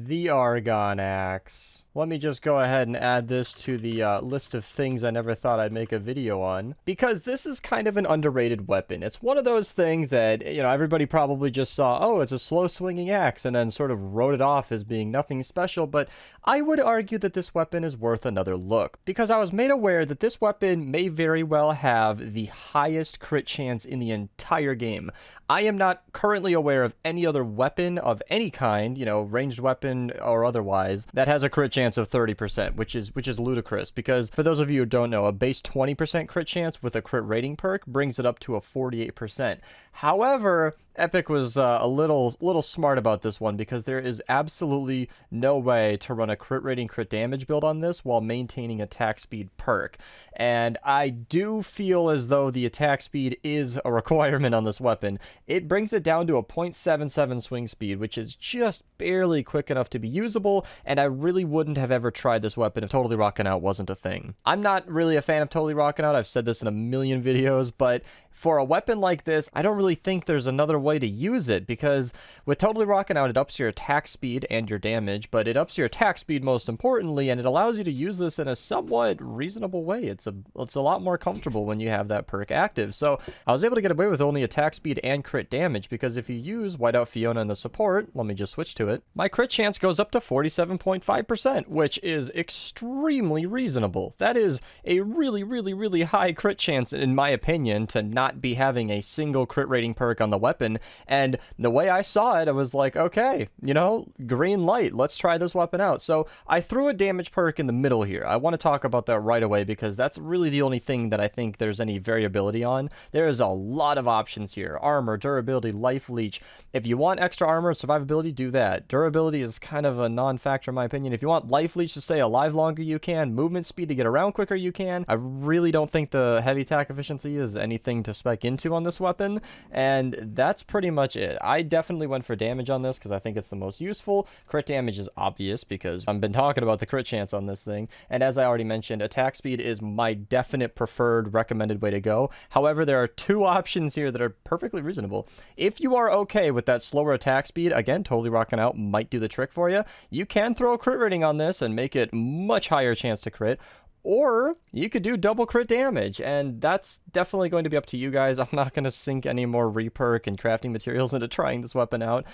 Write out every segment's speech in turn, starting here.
The Argon Axe. Let me just go ahead and add this to the list of things I never thought I'd make a video on, because this is kind of an underrated weapon. It's one of those things that, you know, everybody probably just saw, oh, it's a slow swinging axe, and then sort of wrote it off as being nothing special, but I would argue that this weapon is worth another look, because I was made aware that this weapon may very well have the highest crit chance in the entire game. I am not currently aware of any other weapon of any kind, you know, ranged weapon or otherwise, that has a crit chance of 30%, which is ludicrous, because for those of you who don't know, a base 20% crit chance with a crit rating perk brings it up to a 48%. However, Epic was a little smart about this one, because there is absolutely no way to run a crit rating crit damage build on this while maintaining attack speed perk. And I do feel as though the attack speed is a requirement on this weapon. It brings it down to a 0.77 swing speed, which is just barely quick enough to be usable, and I really wouldn't have ever tried this weapon if Totally Rockin' Out wasn't a thing. I'm not really a fan of Totally Rockin' Out, I've said this in a million videos, but for a weapon like this, I don't really think there's another way to use it, because with Totally Rockin' Out, it ups your attack speed and your damage, but it ups your attack speed most importantly, and it allows you to use this in a somewhat reasonable way. It's a lot more comfortable when you have that perk active. So I was able to get away with only attack speed and crit damage, because if you use Whiteout Fiona in the support, let me just switch to it, my crit chance goes up to 47.5%, which is extremely reasonable. That is a really high crit chance, in my opinion, to not be having a single crit rating perk on the weapon. And the way I saw it, I was like, okay, you know, green light, let's try this weapon out. So I threw a damage perk in the middle here. I want to talk about that right away, because that's really the only thing that I think there's any variability on. There is a lot of options here: armor, durability, life leech. If you want extra armor and survivability, do that. Durability is kind of a non-factor in my opinion. If you want life leech to stay alive longer, you can. Movement speed to get around quicker, you can. I really don't think the heavy attack efficiency is anything to spec into on this weapon, and that's pretty much it. I definitely went for damage on this because I think it's the most useful. Crit damage is obvious because I've been talking about the crit chance on this thing, and as I already mentioned, attack speed is my definite preferred recommended way to go. However, there are two options here that are perfectly reasonable. If you are okay with that slower attack speed, again, Totally Rockin' Out might do the trick for you. You can throw a crit rating on this and make it much higher chance to crit. Or you could do double crit damage, and that's definitely going to be up to you guys. I'm not going to sink any more reperk and crafting materials into trying this weapon out.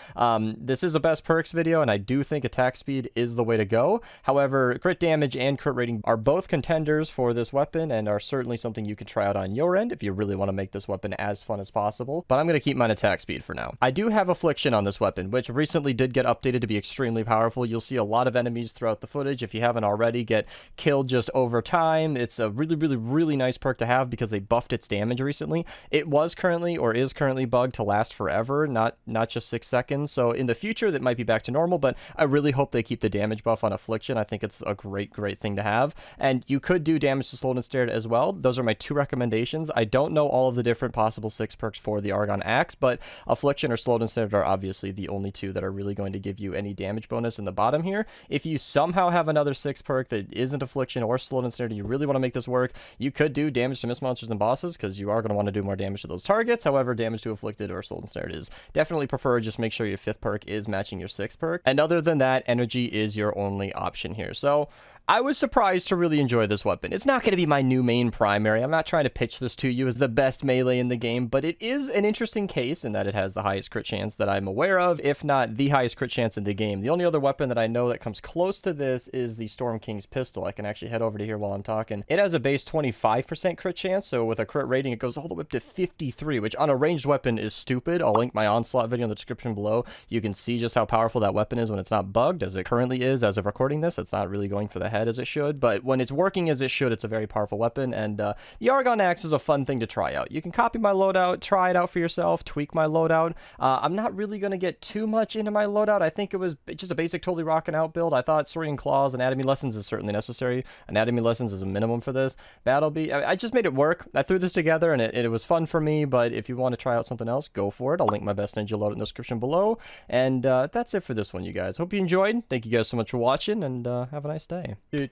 This is a best perks video, and I do think attack speed is the way to go. However, crit damage and crit rating are both contenders for this weapon, and are certainly something you can try out on your end if you really want to make this weapon as fun as possible. But I'm going to keep mine attack speed for now. I do have Affliction on this weapon, which recently did get updated to be extremely powerful. You'll see a lot of enemies throughout the footage, if you haven't already, get killed just over time. It's a really nice perk to have because they buffed its damage recently. It was currently, or is currently, bugged to last forever, not just 6 seconds. So in the future that might be back to normal, but I really hope they keep the damage buff on Affliction. I think it's a great thing to have. And you could do damage to Slowed and Stared as well. Those are my two recommendations. I don't know all of the different possible 6 perks for the Argon Axe, but Affliction or Slowed and Stared are obviously the only two that are really going to give you any damage bonus in the bottom here. If you somehow have another 6 perk that isn't Affliction or Slowed and Stared, you really want to make this work, you could do damage to miss monsters and bosses, because you are going to want to do more damage to those targets. However, damage to Afflicted or Slowed and Stared is definitely preferred. Just make sure your 5th perk is matching your 6th perk. And other than that, energy is your only option here. So I was surprised to really enjoy this weapon. It's not going to be my new main primary. I'm not trying to pitch this to you as the best melee in the game, but it is an interesting case in that it has the highest crit chance that I'm aware of, if not the highest crit chance in the game. The only other weapon that I know that comes close to this is the Storm King's pistol. I can actually head over to here while I'm talking. It has a base 25% crit chance, so with a crit rating, it goes all the way up to 53, which on a ranged weapon is stupid. I'll link my Onslaught video in the description below. You can see just how powerful that weapon is when it's not bugged, as it currently is as of recording this. It's not really going for the head as it should, but when it's working as it should, it's a very powerful weapon. And the Argon Axe is a fun thing to try out. You can copy my loadout, try it out for yourself, tweak my loadout. I'm not really going to get too much into my loadout. I think it was just a basic Totally Rockin' Out build. I thought Sword and Claws, Anatomy Lessons is certainly necessary. Anatomy Lessons is a minimum for this. Battle Beat, I just made it work. I threw this together, and it was fun for me, but if you want to try out something else, go for it. I'll link my best ninja loadout in the description below. And that's it for this one, you guys. Hope you enjoyed. Thank you guys so much for watching, and have a nice day. And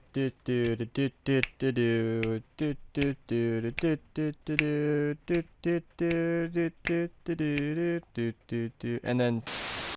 then